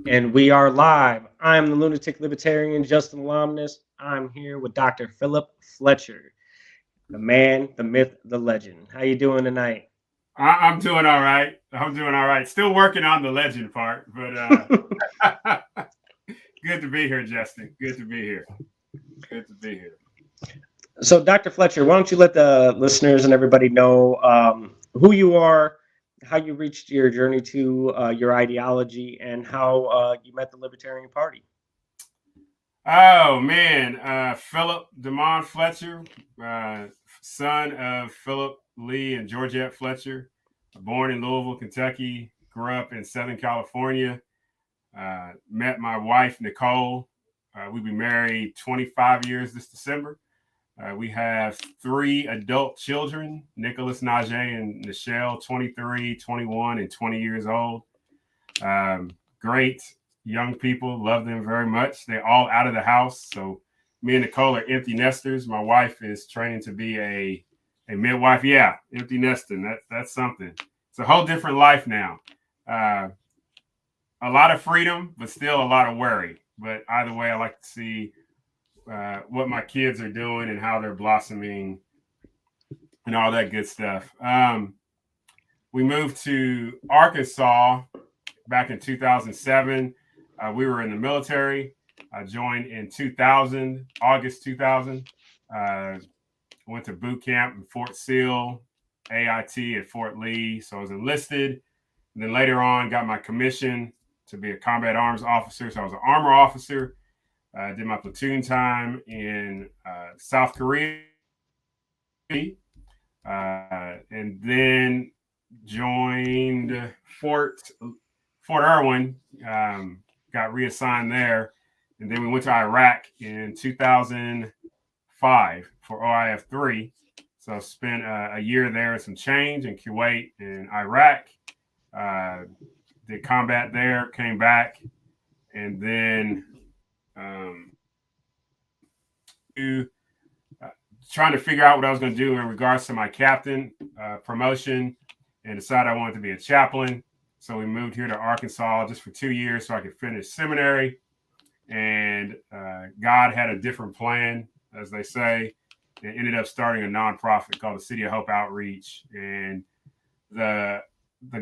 And we are live. I'm the Lunatic Libertarian, Justin Alumnus. I'm here with Dr. Phillip Fletcher, the man, the myth, the legend. How you doing tonight? I'm doing all right. I'm doing all right. Still working on the legend part, but good to be here, Justin. Good to be here. Good to be here. So, Dr. Fletcher, why don't you let the listeners and everybody know who you are, how you reached your journey to your ideology, and how you met the Libertarian Party? Oh man, Philip Fletcher, son of Philip Lee and Georgette Fletcher, born in Louisville, Kentucky. Grew up in Southern California. Met my wife Nicole. We've been married 25 years this December. We have 3 adult children, Nicholas, Najee, and Nichelle, 23, 21, and 20 years old. Great young people, love them very much. They're all out of the house. So me and Nicole are empty nesters. My wife is training to be a midwife. Yeah, empty nesting. That's something. It's a whole different life now. A lot of freedom, but still a lot of worry. But either way, I like to see what my kids are doing and how they're blossoming and all that good stuff. We moved to Arkansas back in 2007. We were in the military. I joined in 2000, August 2000. Went to boot camp in Fort Sill, AIT at Fort Lee. So I was enlisted. And then later on, got my commission to be a combat arms officer. So I was an armor officer. Did my platoon time in South Korea, and then joined Fort Irwin. Got reassigned there, and then we went to Iraq in 2005 for OIF 3. So I spent a year there and some change in Kuwait and Iraq. Did combat there, came back, and then trying to figure out what I was going to do in regards to my captain promotion, and decided I wanted to be a chaplain. So we moved here to Arkansas just for 2 years so I could finish seminary. And God had a different plan, as they say, and ended up starting a nonprofit called the City of Hope Outreach. And the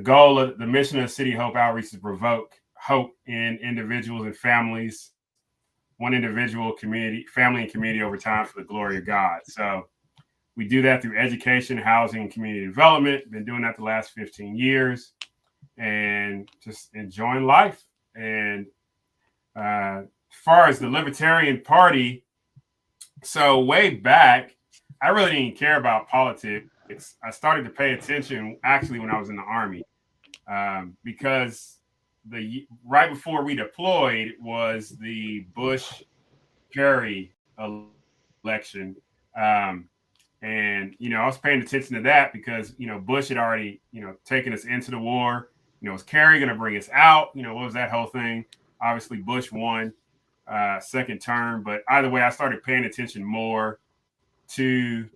goal of the mission of City of Hope Outreach is to provoke hope in individuals and families, one individual, community, family, and community over time for the glory of God. So we do that through education, housing, and community development. Been doing that the last 15 years and just enjoying life. And as far as the Libertarian Party, so way back, I really didn't care about politics. I started to pay attention actually when I was in the Army, because right before we deployed was the Bush-Kerry election. And, I was paying attention to that because, Bush had already, taken us into the war. Was Kerry going to bring us out? What was that whole thing? Obviously, Bush won second term. But either way, I started paying attention more to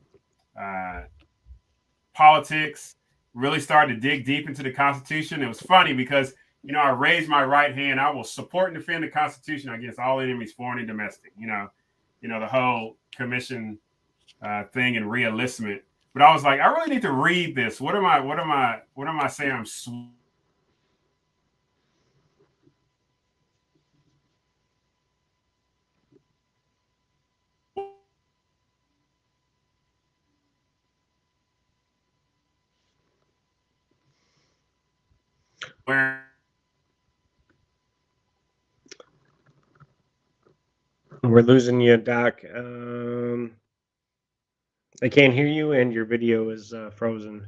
politics, really started to dig deep into the Constitution. It was funny because, I raised my right hand. I will support and defend the Constitution against all enemies, foreign and domestic. The whole commission thing and re-enlistment. But I was like, I really need to read this. What am I saying? I'm We're losing you, Doc. I can't hear you, and your video is frozen.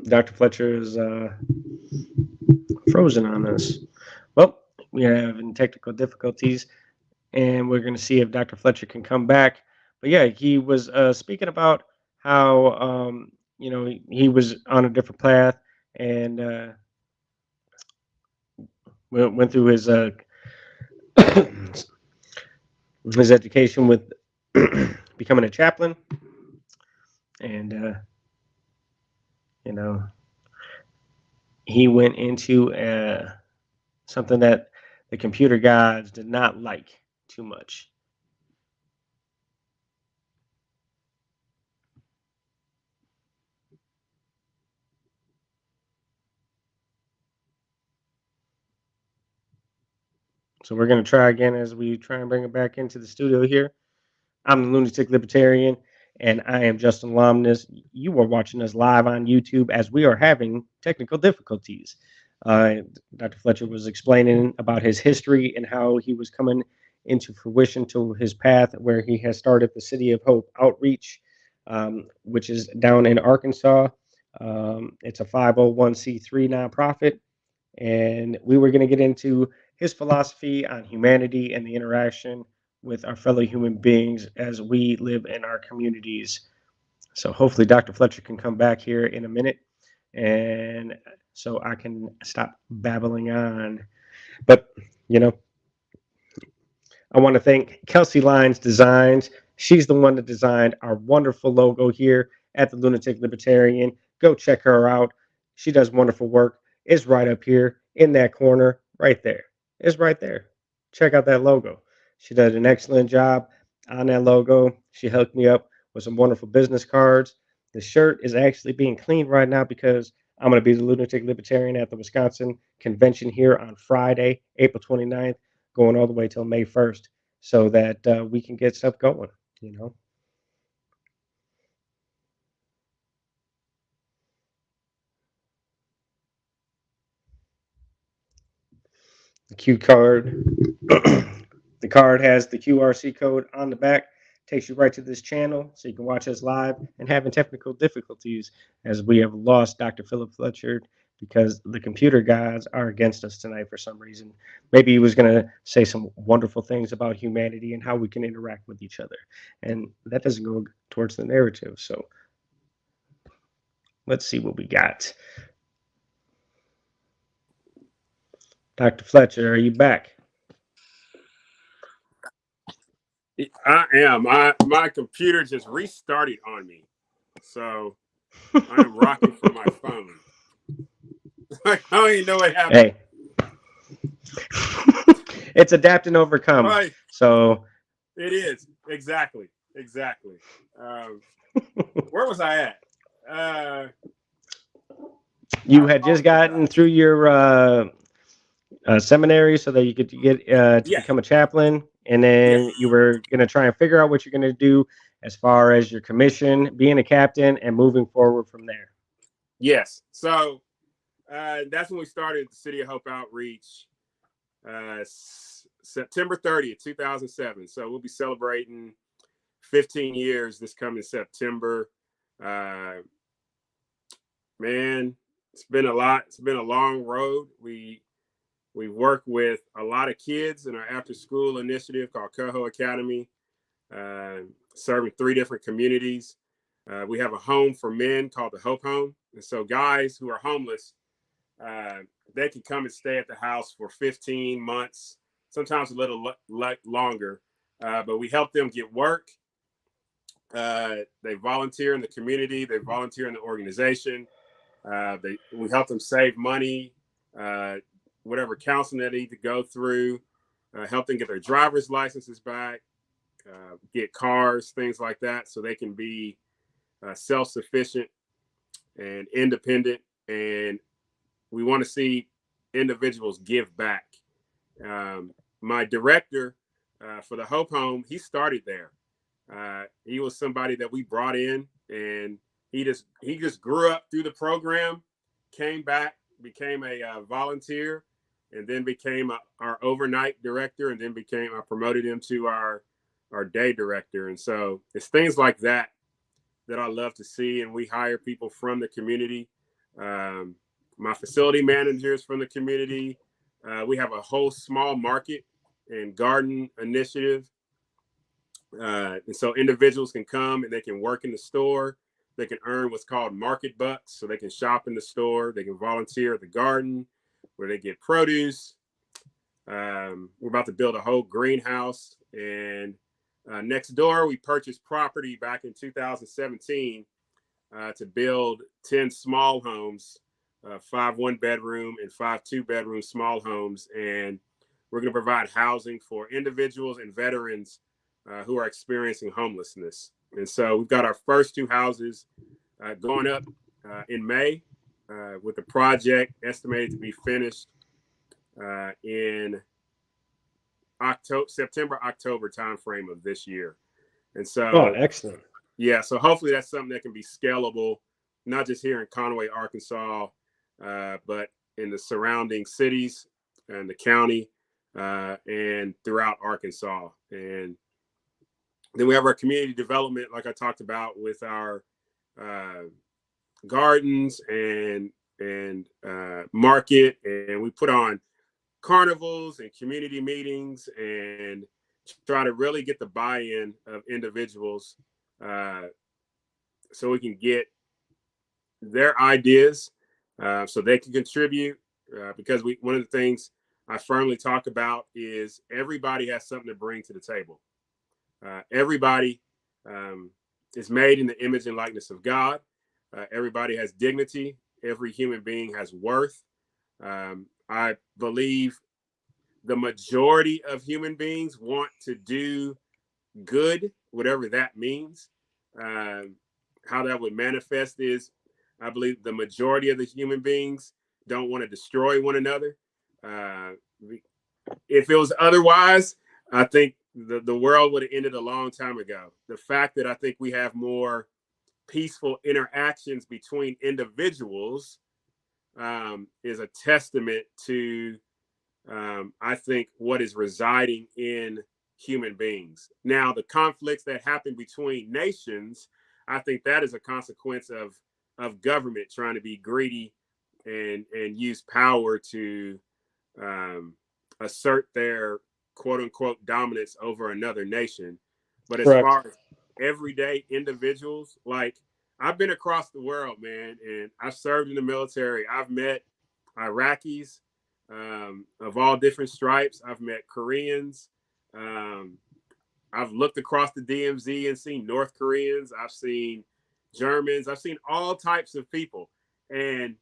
Dr. Fletcher is frozen on us. Well, we are having technical difficulties, and we're going to see if Dr. Fletcher can come back. But yeah, he was speaking about how he was on a different path, and went through his his education with becoming a chaplain, and you know, he went into something that the computer gods did not like too much. So we're going to try again as we try and bring it back into the studio here. I'm the Lunatic Libertarian, and I am Justin Lomness. You are watching us live on YouTube as we are having technical difficulties. Dr. Fletcher was explaining about his history and how he was coming into fruition to his path where he has started the City of Hope Outreach, which is down in Arkansas. It's a 501c3 nonprofit, and we were going to get into his philosophy on humanity and the interaction with our fellow human beings as we live in our communities. So hopefully Dr. Fletcher can come back here in a minute, and so I can stop babbling on. But, you know, I want to thank Kelsey Lyons Designs. She's the one that designed our wonderful logo here at the Lunatic Libertarian. Go check her out. She does wonderful work. It's right up here in that corner, right there. It's right there. Check out that logo. She does an excellent job on that logo. She hooked me up with some wonderful business cards. The shirt is actually being cleaned right now because I'm going to be the Lunatic Libertarian at the Wisconsin convention here on Friday, April 29th, going all the way till May 1st, so that we can get stuff going, you know. The Q card, the card has the QRC code on the back, takes you right to this channel so you can watch us live and having technical difficulties as we have lost Dr. Phillip Fletcher because the computer gods are against us tonight for some reason. Maybe he was going to say some wonderful things about humanity and how we can interact with each other. And that doesn't go towards the narrative. So let's see what we got. Dr. Fletcher, are you back? I am. My computer just restarted on me, so I am rocking from my phone. I don't even know what happened. Hey, it's adapt and overcome. Right. So It is exactly. Where was I at? You had just gotten through your seminary so that you could get to become a chaplain, and then you were going to try and figure out what you're going to do as far as your commission, being a captain, and moving forward from there. Yes. So that's when we started the City of Hope Outreach, September 30th, 2007. So we'll be celebrating 15 years this coming September. Man, it's been a lot. It's been a long road. We work with a lot of kids in our after school initiative called Coho Academy, serving 3 different communities. We have a home for men called the Hope Home. And so guys who are homeless, they can come and stay at the house for 15 months, sometimes a little longer. But we help them get work. They volunteer in the community. They volunteer in the organization. We help them save money, whatever counseling they need to go through, help them get their driver's licenses back, get cars, things like that, so they can be self-sufficient and independent. And we want to see individuals give back. My director for the Hope Home, he started there. He was somebody that we brought in, and he just grew up through the program, came back, became a volunteer, and then became our overnight director, and then I promoted him to our day director. And so it's things like that I love to see. And we hire people from the community. My facility managers from the community. We have a whole small market and garden initiative. And so individuals can come and they can work in the store. They can earn what's called market bucks. So they can shop in the store. They can volunteer at the garden where they get produce. We're about to build a whole greenhouse, and next door we purchased property back in 2017 to build 10 small homes, 5 1-bedroom and 5 2-bedroom small homes, and we're going to provide housing for individuals and veterans who are experiencing homelessness. And so we've got our first 2 houses going up in May, with the project estimated to be finished in September, October timeframe of this year. And so, excellent. Yeah, so hopefully that's something that can be scalable, not just here in Conway, Arkansas, but in the surrounding cities and the county and throughout Arkansas. And then we have our community development, like I talked about, with our gardens and market, and we put on carnivals and community meetings and try to really get the buy-in of individuals so we can get their ideas so they can contribute, because one of the things I firmly talk about is everybody has something to bring to the table. Everybody is made in the image and likeness of God. Everybody has dignity. Every human being has worth. I believe the majority of human beings want to do good, whatever that means. How that would manifest is, I believe the majority of the human beings don't want to destroy one another. If it was otherwise, I think the world would have ended a long time ago. The fact that I think we have more peaceful interactions between individuals is a testament to, I think, what is residing in human beings. Now, the conflicts that happen between nations, I think that is a consequence of government trying to be greedy and use power to assert their quote unquote dominance over another nation. But as far as everyday individuals, like, I've been across the world, man, and I've served in the military. I've met Iraqis of all different stripes. I've met Koreans. I've looked across the DMZ and seen North Koreans. I've seen Germans. I've seen all types of people. And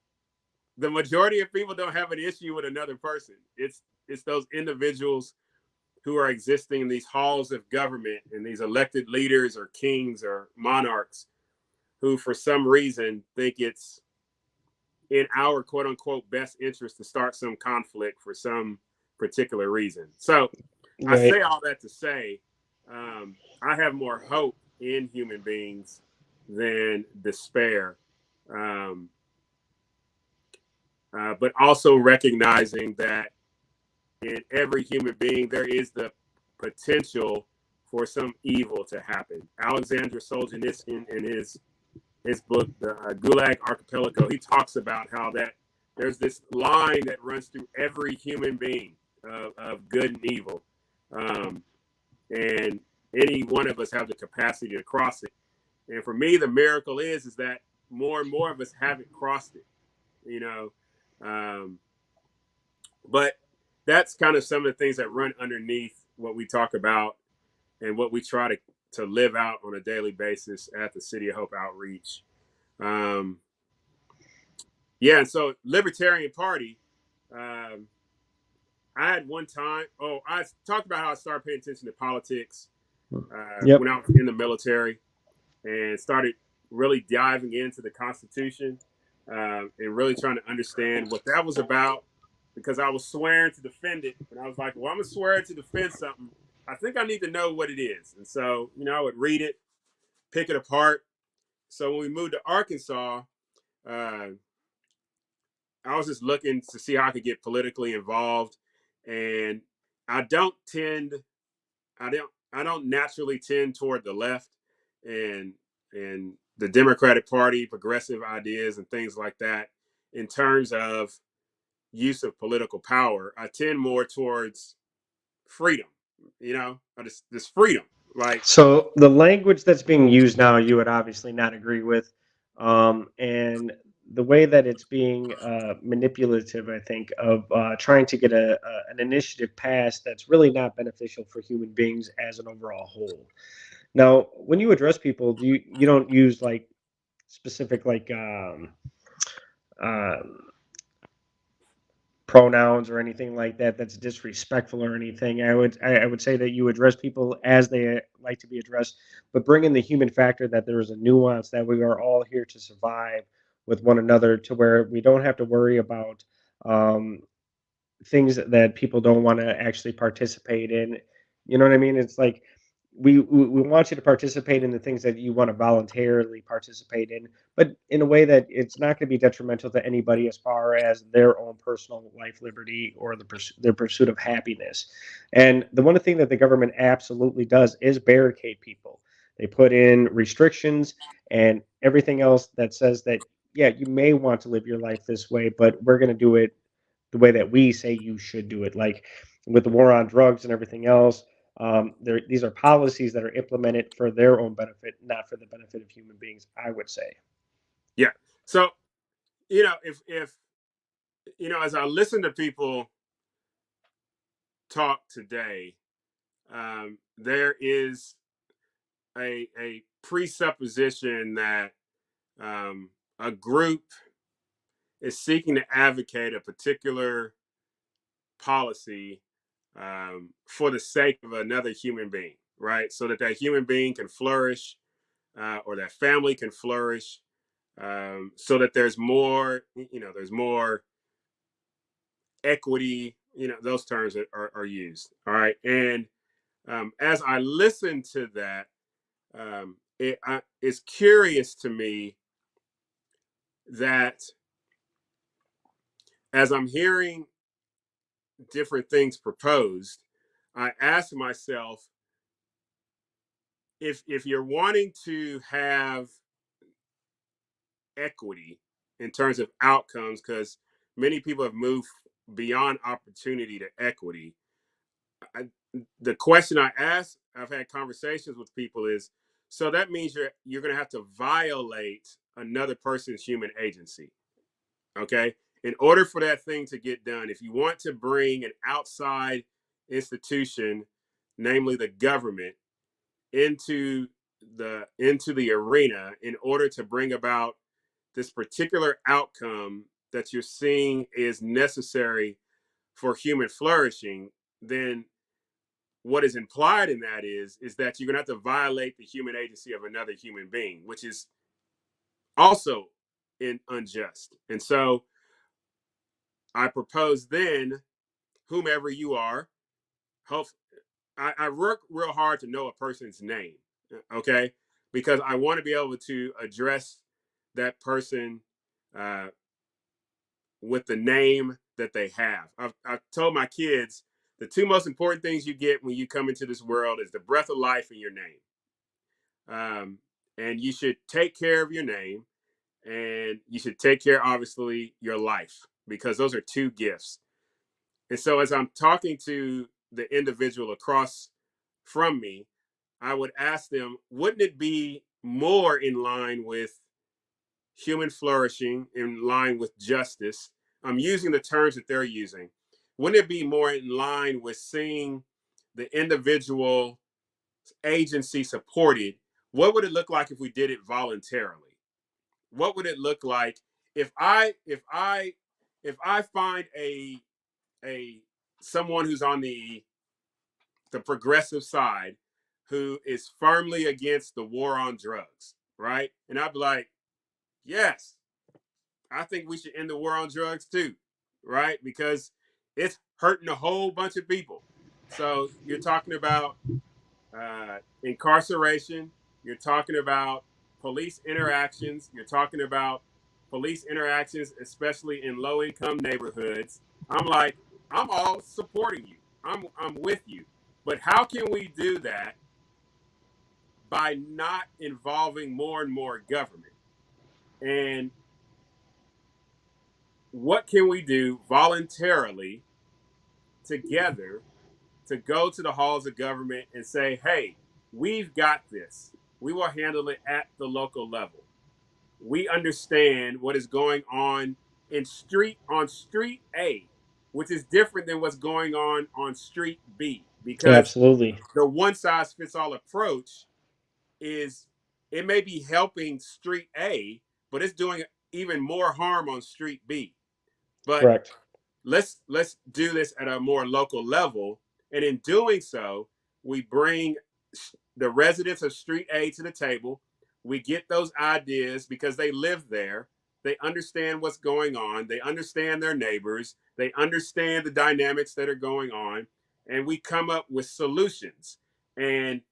the majority of people don't have an issue with another person. It's those individuals who are existing in these halls of government and these elected leaders or kings or monarchs who, for some reason, think it's in our quote unquote best interest to start some conflict for some particular reason. So I say all that to say, I have more hope in human beings than despair. But also recognizing that in every human being, there is the potential for some evil to happen. Alexander Solzhenitsyn, in his book, the Gulag Archipelago, he talks about how that there's this line that runs through every human being of good and evil. And any one of us have the capacity to cross it. And for me, the miracle is that more and more of us haven't crossed it, you know. But that's kind of some of the things that run underneath what we talk about and what we try to live out on a daily basis at the City of Hope Outreach. Yeah, and so Libertarian Party, I had one time, I talked about how I started paying attention to politics when I was in the military and started really diving into the Constitution and really trying to understand what that was about, because I was swearing to defend it. And I was like, well, I'm going to swear to defend something. I think I need to know what it is. And so, I would read it, pick it apart. So when we moved to Arkansas, I was just looking to see how I could get politically involved. And I don't naturally tend toward the left and the Democratic Party, progressive ideas and things like that in terms of use of political power. I tend more towards freedom, this freedom. Like, so the language that's being used now, you would obviously not agree with, and the way that it's being manipulative, I think, of trying to get an initiative passed that's really not beneficial for human beings as an overall whole. Now, when you address people, you don't use like specific like um, pronouns or anything like that that's disrespectful or anything. I would say that you address people as they like to be addressed, but bring in the human factor that there is a nuance that we are all here to survive with one another, to where we don't have to worry about um, things that people don't want to actually participate in. You know what I mean? It's like we want you to participate in the things that you want to voluntarily participate in, but in a way that it's not going to be detrimental to anybody as far as their own personal life liberty or their pursuit of happiness. And the one thing that the government absolutely does is barricade people. They put in restrictions and everything else that says that, yeah, you may want to live your life this way, but we're going to do it the way that we say you should do it. Like with the war on drugs and everything else, these are policies that are implemented for their own benefit, not for the benefit of human beings, I would say. Yeah. So, if as I listen to people talk today, there is a presupposition that a group is seeking to advocate a particular policy for the sake of another human being, right? So that human being can flourish, or that family can flourish, so that there's more equity. Those terms that are used. All right, and as I listen to that, it's curious to me that as I'm hearing different things proposed, I ask myself, if you're wanting to have equity in terms of outcomes, because many people have moved beyond opportunity to equity. The question I ask, I've had conversations with people is, so that means you're going to have to violate another person's human agency, okay? In order for that thing to get done, if you want to bring an outside institution, namely the government, into the arena in order to bring about this particular outcome that you're seeing is necessary for human flourishing, then what is implied in that is that you're going to have to violate the human agency of another human being, which is also unjust. And so I propose then, whomever you are, hope I work real hard to know a person's name, okay? Because I want to be able to address that person uh, with the name that they have. I've told my kids the two most important things you get when you come into this world is the breath of life and your name. And you should take care of your name, and you should take care, obviously, your life, because those are two gifts. And so as I'm talking to the individual across from me, I would ask them, wouldn't it be more in line with human flourishing, in line with justice? I'm using the terms that they're using. Wouldn't it be more in line with seeing the individual agency supported? What would it look like if we did it voluntarily? What would it look like if I find a someone who's on the progressive side who is firmly against the war on drugs, right? And I'd be like, yes, I think we should end the war on drugs too, right? Because it's hurting a whole bunch of people. So you're talking about incarceration, you're talking about police interactions, you're talking about police interactions, especially in low income neighborhoods. I'm like, I'm all supporting you. I'm with you. But how can we do that by not involving more and more government? And what can we do voluntarily together to go to the halls of government and say, hey, we've got this. We will handle it at the local level. we understand what is going on on street A, which is different than what's going on street B, because Absolutely. the one size fits all approach is, it may be helping street A, but it's doing even more harm on street B. But Correct. let's do this at a more local level, and in doing so, we bring the residents of street A to the table. We get those ideas because they live there. They understand what's going on. They understand their neighbors. They understand the dynamics that are going on, and we come up with solutions. And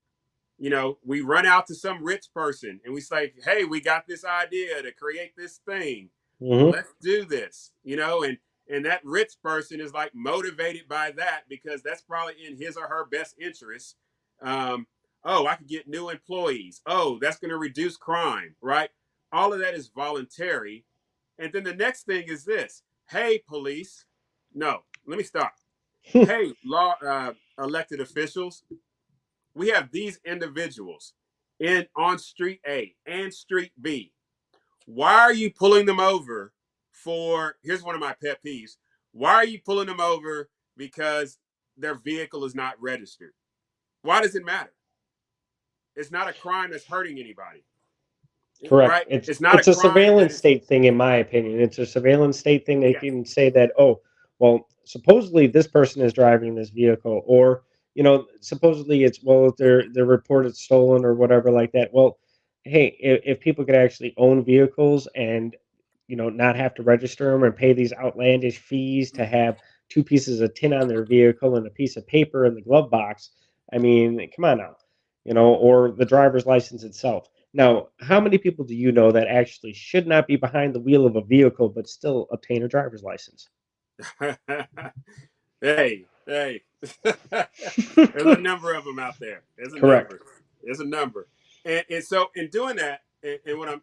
we run out to some rich person and we say, hey, we got this idea to create this thing. Hmm. Let's do this, and that rich person is like motivated by that because that's probably in his or her best interest. Oh, I could get new employees. Oh, that's going to reduce crime, right? All of that is voluntary. And then the next thing is this: hey, police. No, let me stop. Hey, elected officials, we have these individuals in on street A and street B. Why are you pulling them over for, here's one of my pet peeves. Why are you pulling them over because their vehicle is not registered? Why does it matter? It's not a crime that's hurting anybody, Correct. right? It's It's not a it's a crime that surveillance is, state thing, in my opinion. It's a surveillance state thing. They yes. can say that, oh, well, supposedly this person is driving this vehicle, or supposedly it's, well, they're reported stolen or whatever like that. Well, hey, if people could actually own vehicles and not have to register them and pay these outlandish fees to have two pieces of tin on their vehicle and a piece of paper in the glove box. I mean, come on now, or the driver's license itself. Now, how many people do you know that actually should not be behind the wheel of a vehicle but still obtain a driver's license? Hey. There's a number of them out there. There's a Correct. number. There's a number. And so in doing that, and what I'm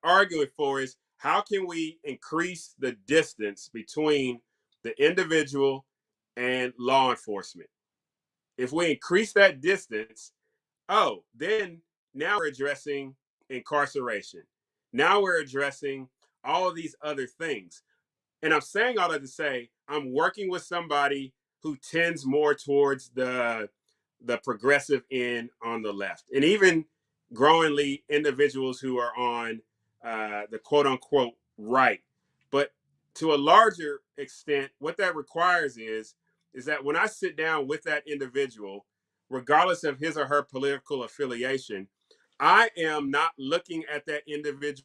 arguing for is, how can we increase the distance between the individual and law enforcement? If we increase that distance, oh, then now we're addressing incarceration. Now we're addressing all of these other things. And I'm saying all that to say, I'm working with somebody who tends more towards the progressive end on the left, and even growingly individuals who are on the quote unquote right. But to a larger extent, what that requires is that when I sit down with that individual, regardless of his or her political affiliation, I am not looking at that individual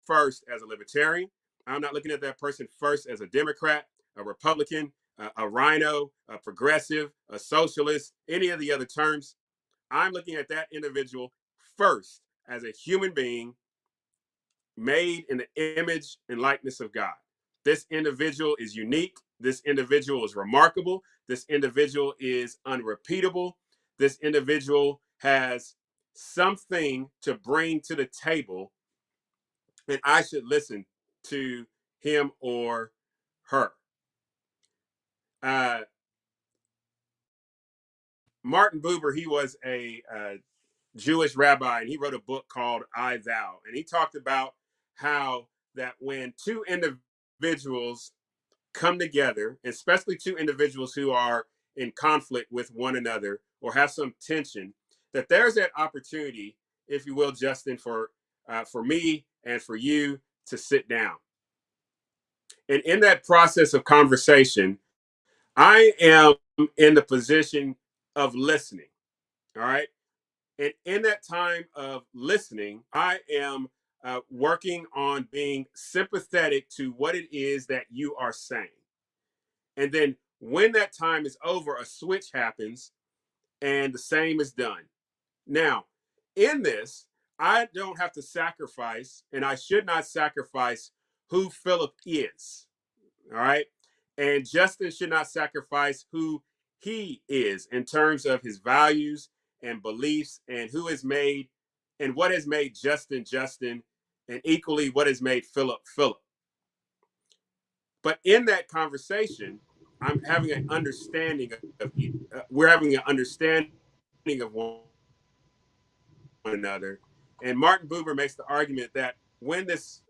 first as a libertarian. I'm not looking at that person first as a Democrat, a Republican, a rhino, a progressive, a socialist, any of the other terms. I'm looking at that individual first as a human being made in the image and likeness of God. This individual is unique. This individual is remarkable. This individual is unrepeatable. This individual has something to bring to the table, and I should listen to him or her. Uh, Martin Buber, he was a Jewish rabbi, and he wrote a book called I Thou. And he talked about how that when two individuals come together, especially two individuals who are in conflict with one another or have some tension, that there's that opportunity, if you will, Justin, for me and for you to sit down. And in that process of conversation, I am in the position of listening. All right. And in that time of listening, I am working on being sympathetic to what it is that you are saying. And then when that time is over, a switch happens and the same is done. Now, in this, I don't have to sacrifice, and I should not sacrifice who Phillip is. All right. And Justin should not sacrifice who he is in terms of his values and beliefs, and who has made and what has made Justin Justin, and equally what has made Phillip Phillip. But in that conversation, I'm having an understanding of we're having an understanding of one another. And Martin Buber makes the argument that when this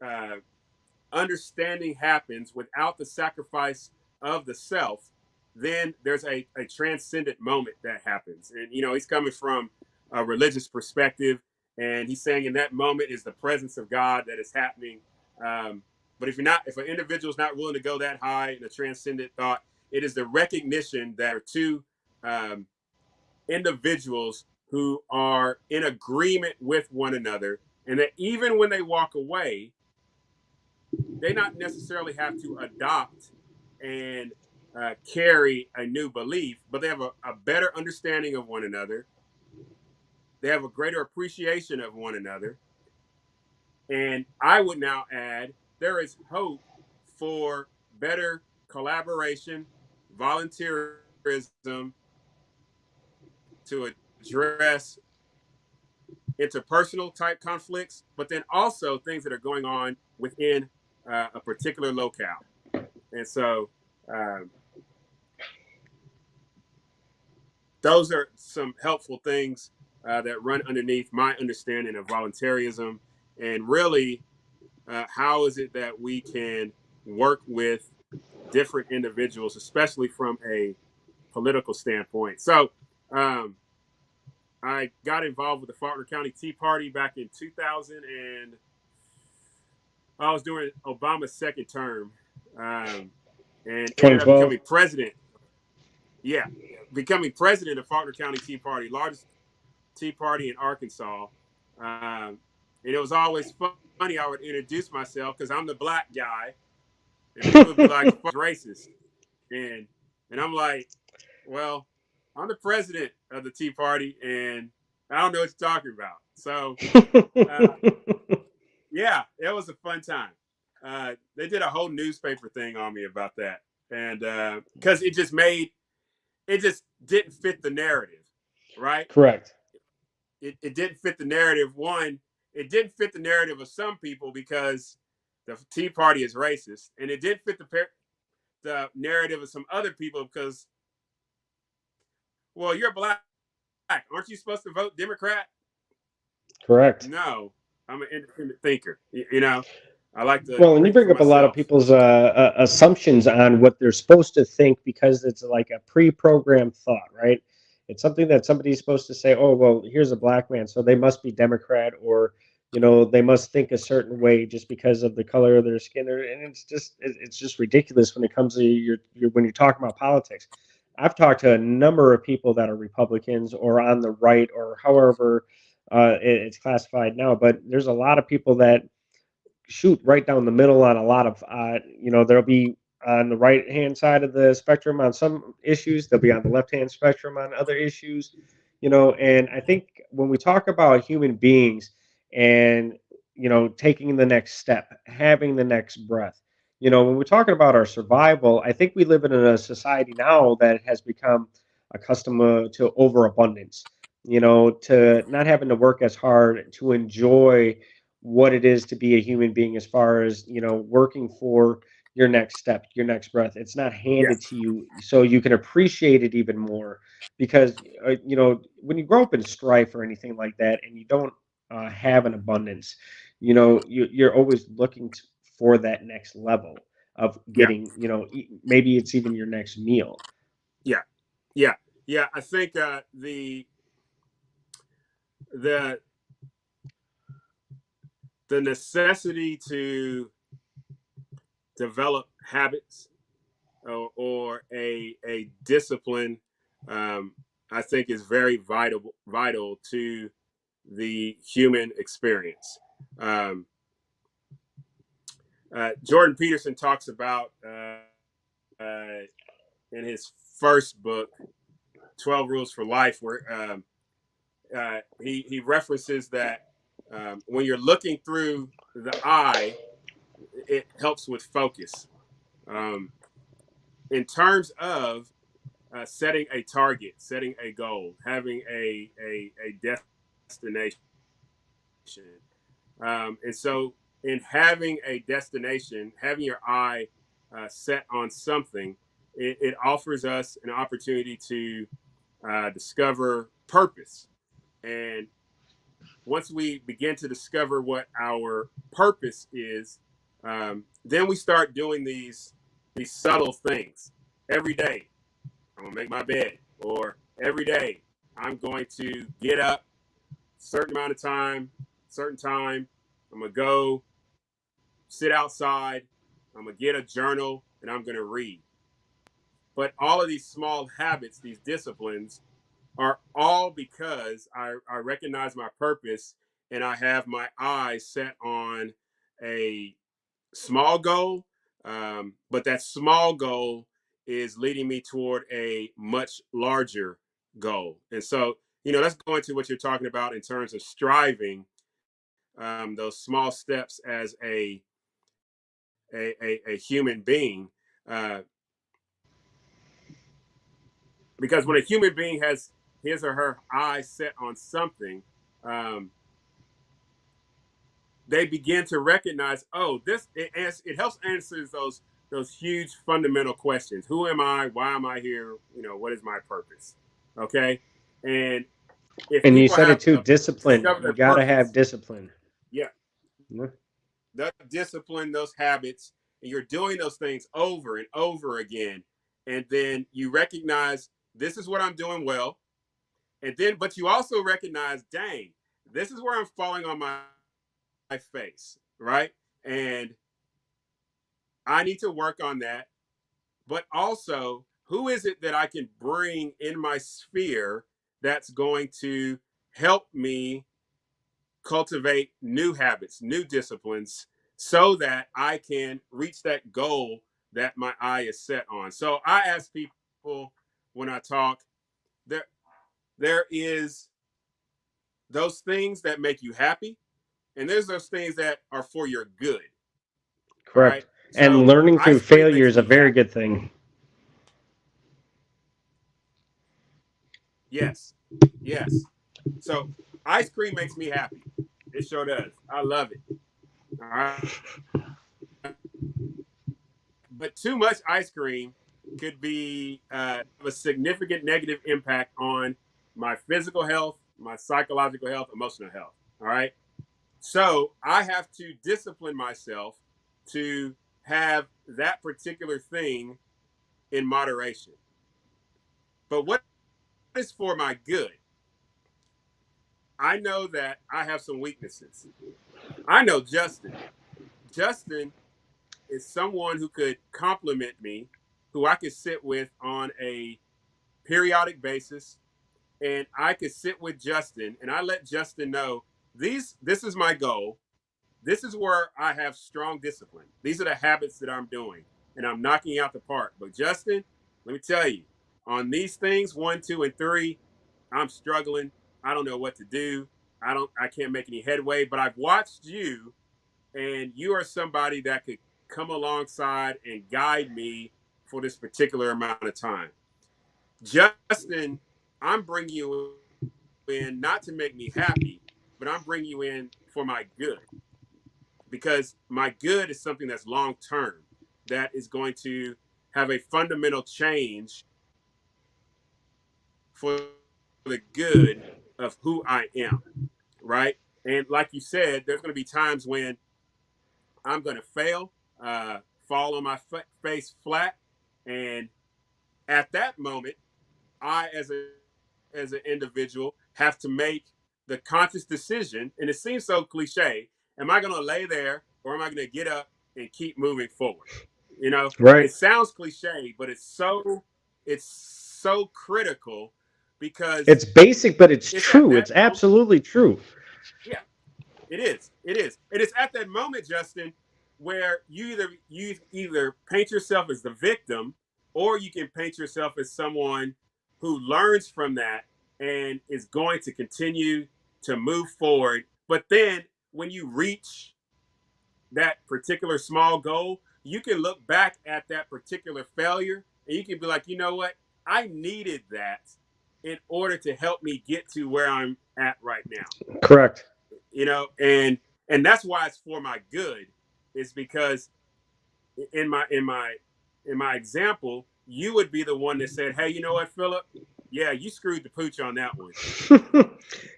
understanding happens without the sacrifice of the self, then there's a transcendent moment that happens. And, he's coming from a religious perspective, and he's saying in that moment is the presence of God that is happening. But if an individual is not willing to go that high in a transcendent thought, it is the recognition that there are two individuals who are in agreement with one another, and that even when they walk away, they not necessarily have to adopt and carry a new belief, but they have a better understanding of one another. They have a greater appreciation of one another. And I would now add, there is hope for better collaboration, volunteerism to address interpersonal type conflicts, but then also things that are going on within a particular locale. And so those are some helpful things that run underneath my understanding of voluntarism, and really how is it that we can work with different individuals, especially from a political standpoint. So I got involved with the Faulkner County Tea Party back in 2000, and I was during Obama's second term, and ended up becoming president. Yeah, becoming president of Faulkner County Tea Party, largest tea party in Arkansas. And it was always funny. I would introduce myself because I'm the black guy, and people would be like, "Fuck racist," and I'm like, "Well, I'm the president of the Tea Party, and I don't know what you're talking about." So, yeah, it was a fun time. They did a whole newspaper thing on me about that, and because it just didn't fit the narrative, right? Correct. It didn't fit the narrative. One, it didn't fit the narrative of some people because the Tea Party is racist, and it didn't fit the narrative of some other people because, well, you're black. Aren't you supposed to vote Democrat? Correct. No, I'm an independent thinker. I like to Well, and you think bring for up a lot of myself. people's assumptions on what they're supposed to think because it's like a pre-programmed thought, right? It's something that somebody's supposed to say, oh, well, here's a black man, so they must be Democrat, or, they must think a certain way just because of the color of their skin. And it's just ridiculous when it comes to when you're talking about politics. I've talked to a number of people that are Republicans or on the right or however it's classified now, but there's a lot of people that shoot right down the middle on a lot of there'll be on the right hand side of the spectrum on some issues, they'll be on the left hand spectrum on other issues, and I think when we talk about human beings and taking the next step, having the next breath, when we're talking about our survival, I think we live in a society now that has become accustomed to overabundance, to not having to work as hard, to enjoy what it is to be a human being as far as working for your next step, your next breath. It's not Yeah, handed to you so you can appreciate it even more, because when you grow up in strife or anything like that and you don't have an abundance, you're always looking for that next level of yeah, getting, maybe it's even your next meal. yeah, yeah, yeah. I think the the necessity to develop habits or a discipline, I think, is very vital to the human experience. Um, Jordan Peterson talks about in his first book, 12 Rules for Life, where he references that when you're looking through the eye, it helps with focus. Um, in terms of setting a target, setting a goal, having a destination. And so, in having a destination, having your eye set on something, it offers us an opportunity to discover purpose. And once we begin to discover what our purpose is, then we start doing these subtle things every day. I'm gonna make my bed, or every day I'm going to get up certain amount of time, certain time. I'm gonna go sit outside. I'm gonna get a journal and I'm gonna read. But all of these small habits, these disciplines, are all because I recognize my purpose and I have my eyes set on a small goal. But that small goal is leading me toward a much larger goal. And so, let's go into what you're talking about in terms of striving, those small steps as a human being. Uh, because when a human being has his or her eyes set on something, um, they begin to recognize, oh, it helps answers those huge fundamental questions. Who am I? Why am I here? What is my purpose? Okay. And if And you people said it have too, discipline. discovered You their got to have purpose, discipline. yeah, Yeah. the discipline, those habits, and you're doing those things over and over again. And then you recognize, this is what I'm doing well. And then, but you also recognize, dang, this is where I'm falling on my face, right? And I need to work on that. But also, who is it that I can bring in my sphere that's going to help me cultivate new habits, new disciplines, so that I can reach that goal that my eye is set on? So I ask people when I talk, there is those things that make you happy, and there's those things that are for your good. All right. Correct. And So learning through ice cream failure makes is a me very happy. good thing. Yes. Yes. So ice cream makes me happy. It sure does. I love it. All right. But too much ice cream could be a significant negative impact on my physical health, my psychological health, emotional health. All right. So I have to discipline myself to have that particular thing in moderation. But what is for my good? I know that I have some weaknesses. I know Justin. Justin is someone who could compliment me, who I could sit with on a periodic basis, and I could sit with Justin and I let Justin know, this is my goal. This is where I have strong discipline. These are the habits that I'm doing, and I'm knocking out the park. But Justin, let me tell you, on these things, 1, 2, and 3, I'm struggling. I don't know what to do. I can't make any headway. But I've watched you, and you are somebody that could come alongside and guide me for this particular amount of time. Justin, I'm bringing you in not to make me happy, but I'm bringing you in for my good, because my good is something that's long term, that is going to have a fundamental change for the good of who I am, right? And like you said, there's going to be times when I'm going to fail, fall on my face flat, and at that moment, I, as an individual, have to make the conscious decision. And it seems so cliche. Am I going to lay there, or am I going to get up and keep moving forward? Right. It sounds cliche, but it's so critical, because It's basic, but it's it's at true. that It's moment. absolutely true. Yeah, it is. It is. And it's at that moment, Justin, where you either paint yourself as the victim, or you can paint yourself as someone who learns from that and is going to continue to move forward. But then when you reach that particular small goal, you can look back at that particular failure and you can be like, you know what? I needed that in order to help me get to where I'm at right now. Correct. And that's why it's for my good, is because in my example, you would be the one that said, hey, you know what, Phillip? Yeah, you screwed the pooch on that one.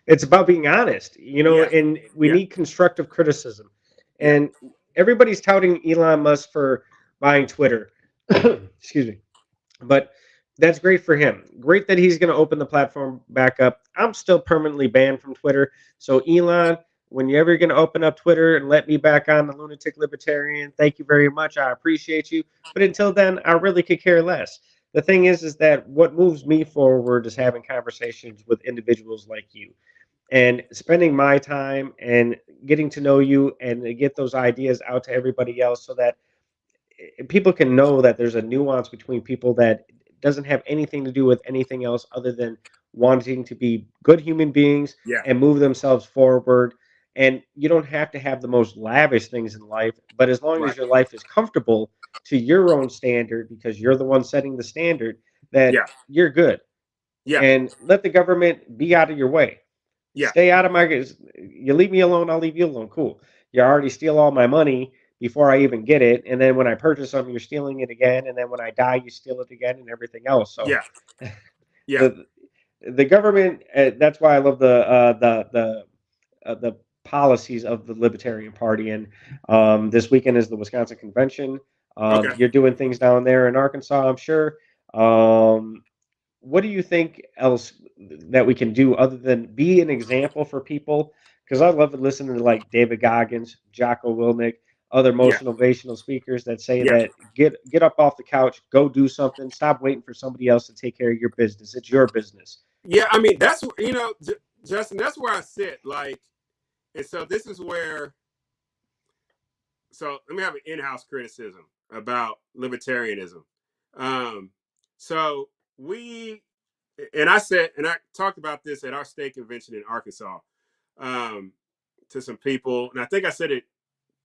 It's about being honest, Yeah, and we yeah, need constructive criticism. yeah, And everybody's touting Elon Musk for buying Twitter. Excuse me. But that's great for him. Great that he's going to open the platform back up. I'm still permanently banned from Twitter. So, Elon, when you're ever going to open up Twitter and let me back on the Lunatic Libertarian, thank you very much. I appreciate you. But until then, I really could care less. The thing is that what moves me forward is having conversations with individuals like you and spending my time and getting to know you and to get those ideas out to everybody else so that people can know that there's a nuance between people that doesn't have anything to do with anything else other than wanting to be good human beings yeah. and move themselves forward. And you don't have to have the most lavish things in life, but as long as Right. your life is comfortable to your own standard, because you're the one setting the standard, that Yeah, you're good. yeah, And let the government be out of your way. yeah, Stay out of my. You leave me alone, I'll leave you alone. Cool. You already steal all my money before I even get it, and then when I purchase something, you're stealing it again, and then when I die, you steal it again, and everything else. So yeah, yeah. the the government. That's why I love the policies of the Libertarian Party. And this weekend is the Wisconsin convention. Okay. You're doing things down there in Arkansas, I'm sure. Um, what do you think else that we can do other than be an example for people? Because I love listening to like David Goggins, Jocko Willnick, other Yeah, motivational speakers that say yeah, that get up off the couch, go do something, stop waiting for somebody else to take care of your business. It's your business. yeah. I mean, that's Justin. That's where I sit. Like, and so this is where. So let me have an in-house criticism about libertarianism. Um, so we, and I said, and I talked about this at our state convention in Arkansas, um, to some people, and I think I said it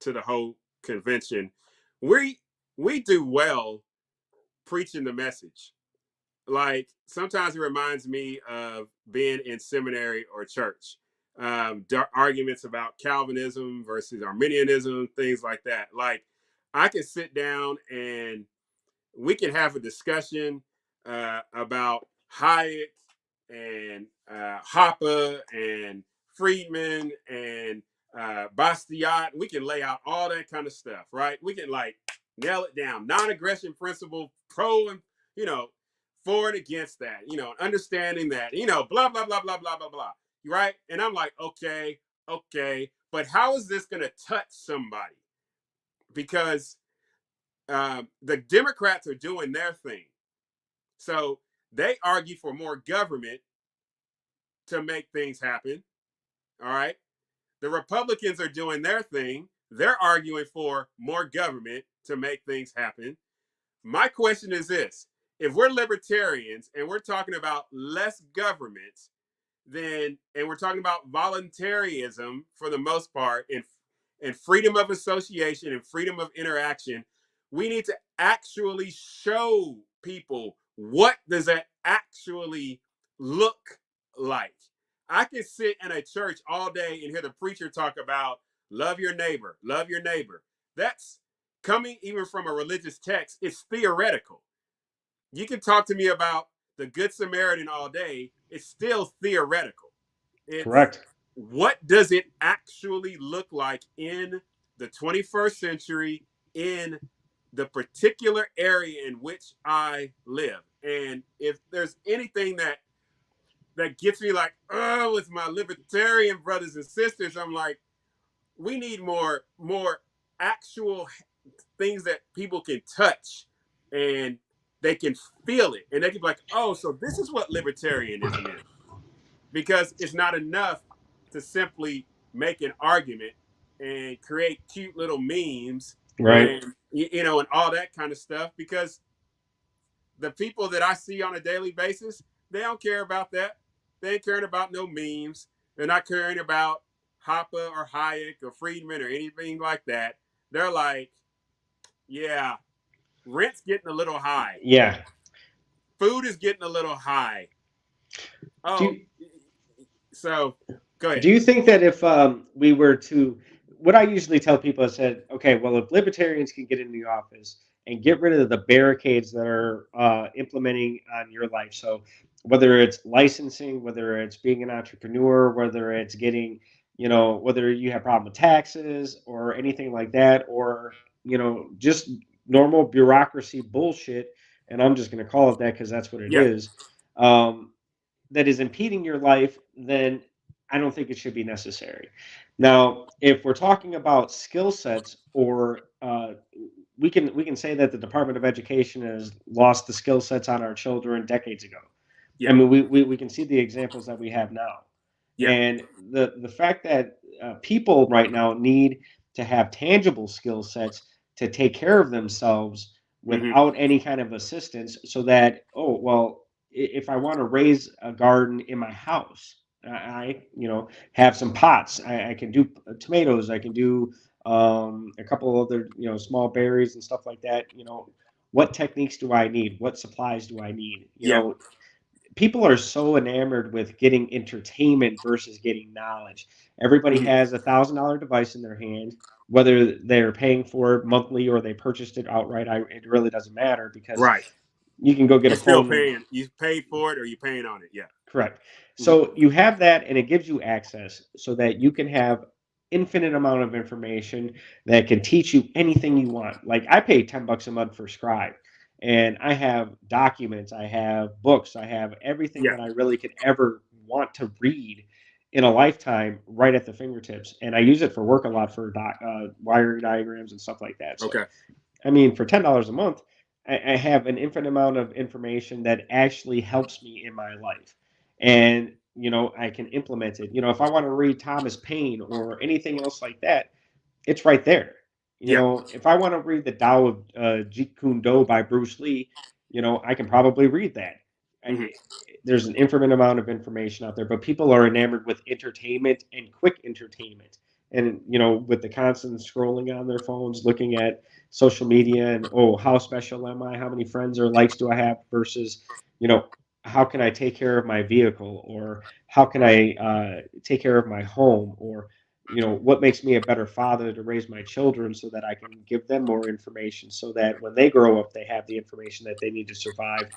to the whole convention. We we do well preaching the message. Like sometimes it reminds me of being in seminary or church. Arguments about Calvinism versus Arminianism, things like that. Like I can sit down and we can have a discussion about Hayek and Hoppe and Friedman and Bastiat. We can lay out all that kind of stuff, right? We can like nail it down. Non-aggression principle, pro and you know, for and against that. Understanding that. Blah blah blah blah blah blah blah. Right? And I'm like, okay, okay, but how is this going to touch somebody? Because the Democrats are doing their thing. So they argue for more government to make things happen. All right. The Republicans are doing their thing. They're arguing for more government to make things happen. My question is this: if we're libertarians and we're talking about less government, then and we're talking about voluntarism for the most part and freedom of association and freedom of interaction, we need to actually show people what does that actually look like. I can sit in a church all day and hear the preacher talk about love your neighbor, love your neighbor. That's coming even from a religious text. It's theoretical. You can talk to me about the Good Samaritan all day. It's still theoretical. It's Correct. what does it actually look like in the 21st century in the particular area in which I live. And if there's anything that gets me like, oh, with my libertarian brothers and sisters, I'm like, we need more actual things that people can touch and they can feel it and they can be like, oh, so this is what libertarianism is. Because it's not enough to simply make an argument and create cute little memes Right. and and all that kind of stuff, because the people that I see on a daily basis, they don't care about that. They ain't caring about no memes. They're not caring about Hoppe or Hayek or Friedman or anything like that. They're like, yeah, rent's getting a little high. Yeah. Food is getting a little high. Do Oh, you, so go Do ahead. you think that if we were to, what I usually tell people is said, okay, well, if libertarians can get in the office and get rid of the barricades that are implementing on your life, so whether it's licensing, whether it's being an entrepreneur, whether it's getting, whether you have problem with taxes or anything like that, or just normal bureaucracy bullshit. And I'm just going to call it that because that's what it Yeah. is. Um, that is impeding your life, then I don't think it should be necessary. Now, if we're talking about skill sets, or we can say that the Department of Education has lost the skill sets on our children decades ago. I Yeah. mean, we can see the examples that we have now, Yeah. and the fact that people right now need to have tangible skill sets to take care of themselves Hmm. without any kind of assistance, so that, oh well, if I want to raise a garden in my house, I have some pots. I can do tomatoes. I can do a couple other small berries and stuff like that. What techniques do I need? What supplies do I need? Yeah. People are so enamored with getting entertainment versus getting knowledge. Everybody Hmm. has $1,000 device in their hand, whether they're paying for it monthly or they purchased it outright. It really doesn't matter, because Right. you can go get You're a still phone. paying. You paid for it, or you paying on it. Yeah. Correct. Hmm. So you have that, and it gives you access so that you can have infinite amount of information that can teach you anything you want. Like, I pay $10 a month for Scribe, and I have documents, I have books, I have everything Yeah. that I really could ever want to read in a lifetime right at the fingertips. And I use it for work a lot, for wiring diagrams and stuff like that. So Okay. I mean, for $10 a month, I have an infinite amount of information that actually helps me in my life. And, I can implement it. If I want to read Thomas Paine or anything else like that, it's right there. Yeah. If I want to read the Tao of Jeet Kune Do by Bruce Lee, I can probably read that. Hmm. There's an infinite amount of information out there, but people are enamored with entertainment and quick entertainment. And, with the constant scrolling on their phones, looking at social media, and, oh, how special am I? How many friends or likes do I have? Versus, you know, how can I take care of my vehicle, or how can I take care of my home, or what makes me a better father to raise my children so that I can give them more information, so that when they grow up, they have the information that they need to survive,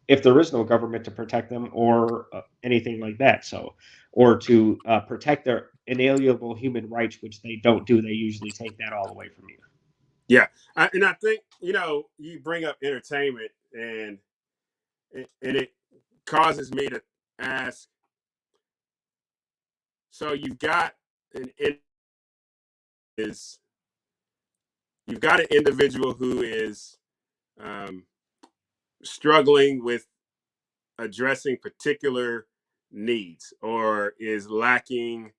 if there is no government to protect them, or anything like that. So, or to protect their inalienable human rights, which they don't do. They usually take that all away from you. Yeah. And I think you bring up entertainment, and it causes me to ask. So an is you've got an individual who is um, struggling with addressing particular needs, or is lacking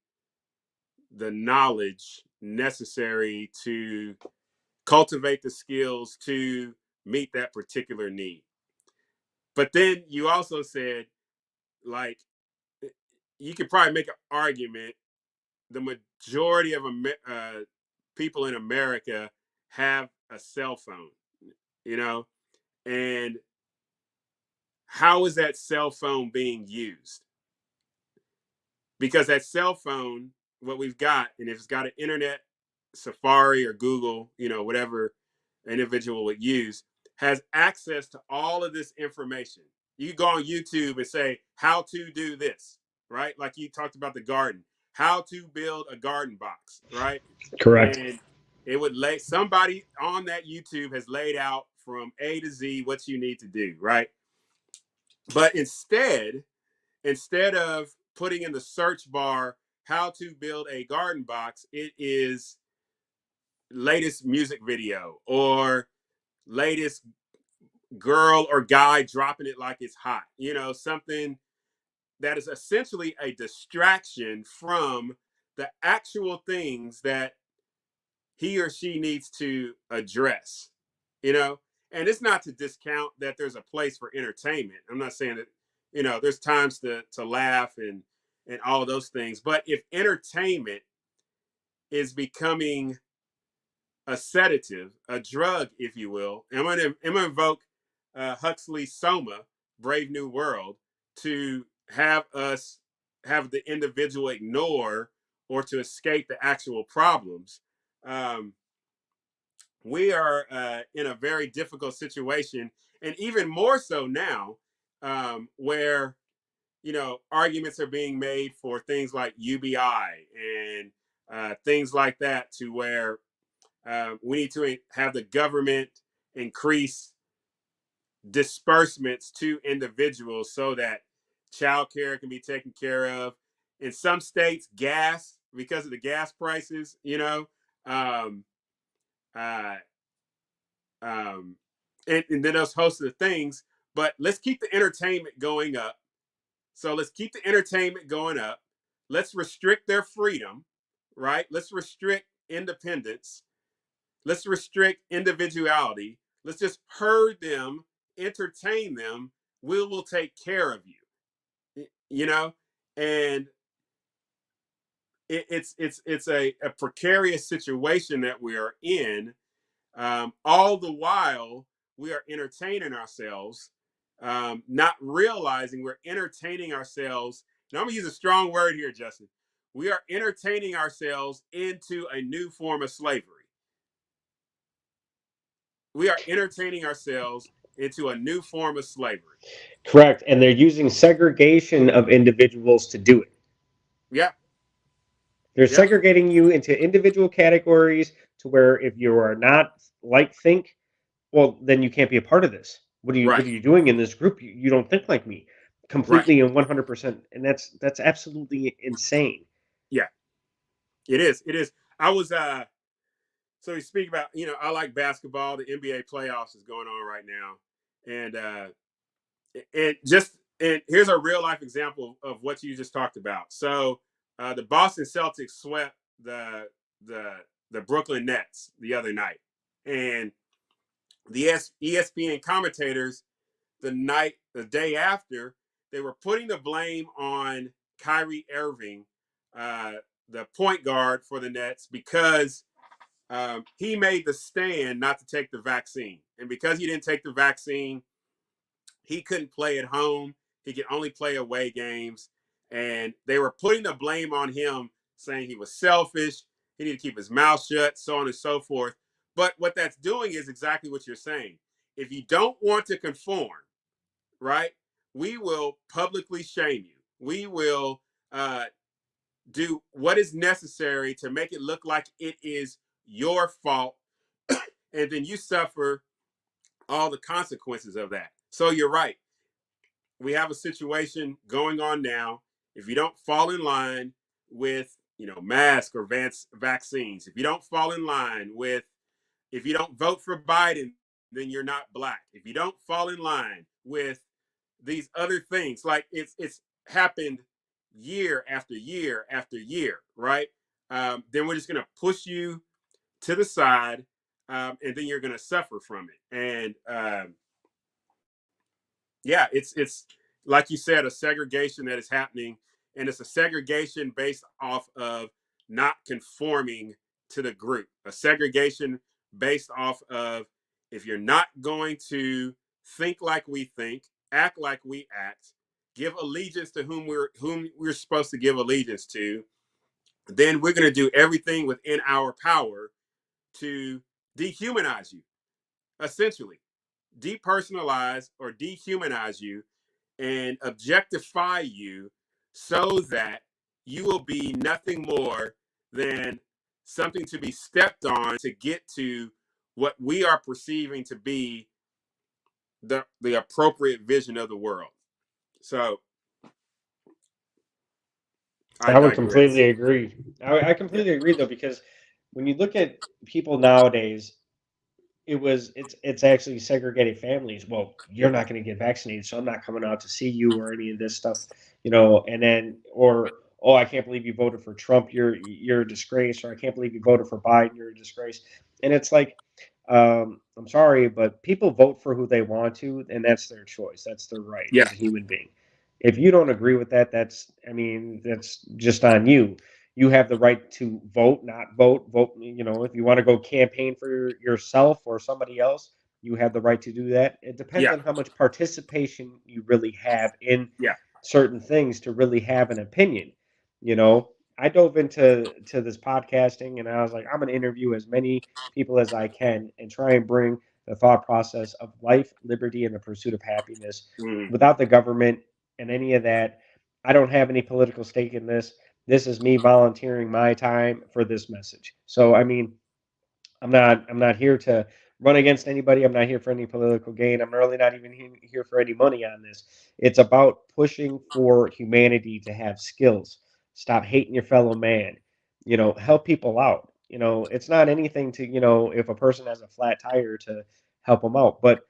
the knowledge necessary to cultivate the skills to meet that particular need. But then you also said, like, you could probably make an argument the majority of people in America have a cell phone, you know, and how is that cell phone being used? Because that cell phone, what we've got, and if it's got an internet, Safari or Google, whatever an individual would use, has access to all of this information. You can go on YouTube and say, how to do this, right? Like you talked about the garden, how to build a garden box, right? Correct. And it would lay somebody on that YouTube has laid out from A to Z what you need to do, right? But instead of putting in the search bar how to build a garden box, it is latest music video, or latest girl or guy dropping it like it's hot, something that is essentially a distraction from the actual things that he or she needs to address, you know? And it's not to discount that there's a place for entertainment. I'm not saying that, there's times to laugh and all of those things. But if entertainment is becoming a sedative, a drug, if you will, I'm gonna invoke Huxley's Soma, Brave New World, to have the individual ignore or to escape the actual problems. Um, we are in a very difficult situation, and even more so now, where arguments are being made for things like UBI and things like that, to where we need to have the government increase disbursements to individuals so that child care can be taken care of. In some states, gas, because of the gas prices, um, uh, um, and then those host of things. But let's keep the entertainment going up. So let's keep the entertainment going up. Let's restrict their freedom, right? Let's restrict independence. Let's restrict individuality. Let's just herd them, entertain them. We will take care of you, and it's a precarious situation that we are in. All the while, we are entertaining ourselves, not realizing we're entertaining ourselves. And I'm going to use a strong word here, Justin. We are entertaining ourselves into a new form of slavery. We are entertaining ourselves into a new form of slavery. Correct. And they're using segregation of individuals to do it. Yeah. They're Yeah. segregating you into individual categories to where if you are not like think, well, then you can't be a part of this. What Right. are you doing in this group? You don't think like me. Right. Completely and 100%. And that's absolutely insane. Yeah. It is. It is. I was so we speak about, I like basketball. The NBA playoffs is going on right now. And here's a real life example of what you just talked about. So the Boston Celtics swept the the Brooklyn Nets the other night, and the ESPN commentators the day after, they were putting the blame on Kyrie Irving, uh, the point guard for the Nets, because he made the stand not to take the vaccine, and because he didn't take the vaccine, he couldn't play at home. He could only play away games. And they were putting the blame on him, saying he was selfish, he needed to keep his mouth shut, so on and so forth. But what that's doing is exactly what you're saying. If you don't want to conform, right, we will publicly shame you. We will do what is necessary to make it look like it is your fault. And then you suffer all the consequences of that. So you're right. We have a situation going on now. If you don't fall in line with, masks or vaccines, if you don't fall in line with, if you don't vote for Biden, then you're not black. If you don't fall in line with these other things, like it's happened year after year after year, right? Then we're just going to push you to the side, and then you're going to suffer from it. And yeah, it's like you said, a segregation that is happening, and it's a segregation based off of not conforming to the group. A segregation based off of, if you're not going to think like we think, act like we act, give allegiance to whom we're supposed to give allegiance to, then we're going to do everything within our power to dehumanize you, essentially depersonalize or dehumanize you and objectify you, so that you will be nothing more than something to be stepped on to get to what we are perceiving to be the appropriate vision of the world. So I I would digress. completely agree. I Yeah. completely agree though, because when you look at people nowadays, it's actually segregated families. Well, you're not going to get vaccinated, so I'm not coming out to see you or any of this stuff, And then, or oh, I can't believe you voted for Trump. You're a disgrace. Or I can't believe you voted for Biden. You're a disgrace. And it's like, I'm sorry, but people vote for who they want to, and that's their choice. That's their right Yeah. as a human being. If you don't agree with that, that's just on you. You have the right to vote, not vote. Vote, if you want to go campaign for yourself or somebody else, you have the right to do that. It depends Yeah. on how much participation you really have in Yeah. certain things to really have an opinion. You know, I dove into this podcasting and I was like, I'm going to interview as many people as I can and try and bring the thought process of life, liberty, and the pursuit of happiness. Mm. Without the government and any of that, I don't have any political stake in this. This is me volunteering my time for this message. So, I mean, I'm not here to run against anybody. I'm not here for any political gain. I'm really not even here for any money on this. It's about pushing for humanity to have skills. Stop hating your fellow man. Help people out. It's not anything to, if a person has a flat tire, to help them out. But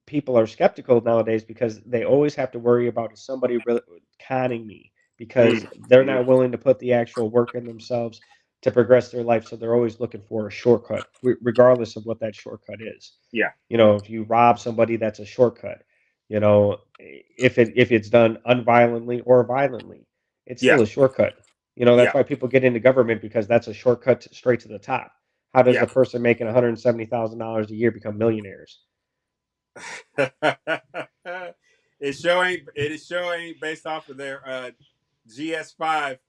people are skeptical nowadays because they always have to worry about, is somebody really conning me, because they're Mm. not willing to put the actual work in themselves to progress their life. So they're always looking for a shortcut, regardless of what that shortcut is. Yeah. If you rob somebody, that's a shortcut. If it's done unviolently or violently, it's Yeah. still a shortcut. Yeah. That's why people get into government, because that's a shortcut straight to the top. How does Yeah. a person making $170,000 a year become millionaires? It is showing based off of their GS5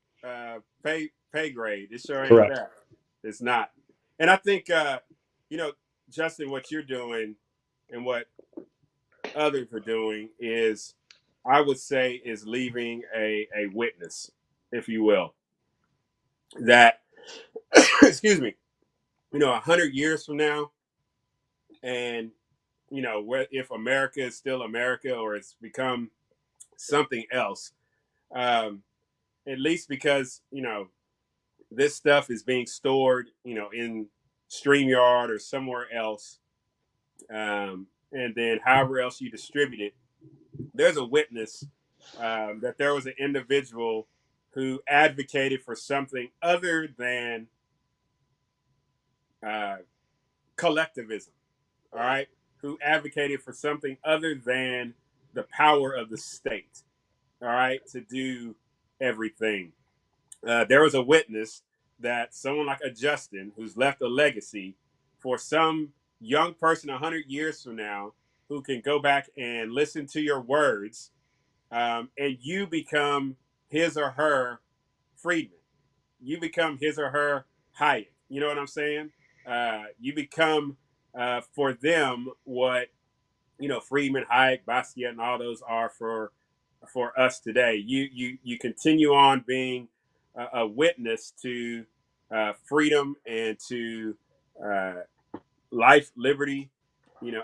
pay grade. It sure ain't Correct. that. It's not. And I think you know, Justin, what you're doing and what others are doing is, I would say, is leaving a witness, if you will, that excuse me, 100 years from now, and if America is still America or it's become something else, um, at least because this stuff is being stored, in StreamYard or somewhere else, and then however else you distribute it, there's a witness that there was an individual who advocated for something other than uh, collectivism. All right, who advocated for something other than the power of the state. All right, to do everything. There was a witness that someone like a Justin, who's left a legacy for some young person 100 years from now, who can go back and listen to your words, and you become his or her Friedman. You become his or her Hayek. You know what I'm saying? You become for them what Friedman, Hayek, Basquiat, and all those are for us today. You continue on being a witness to freedom and to uh, life, liberty,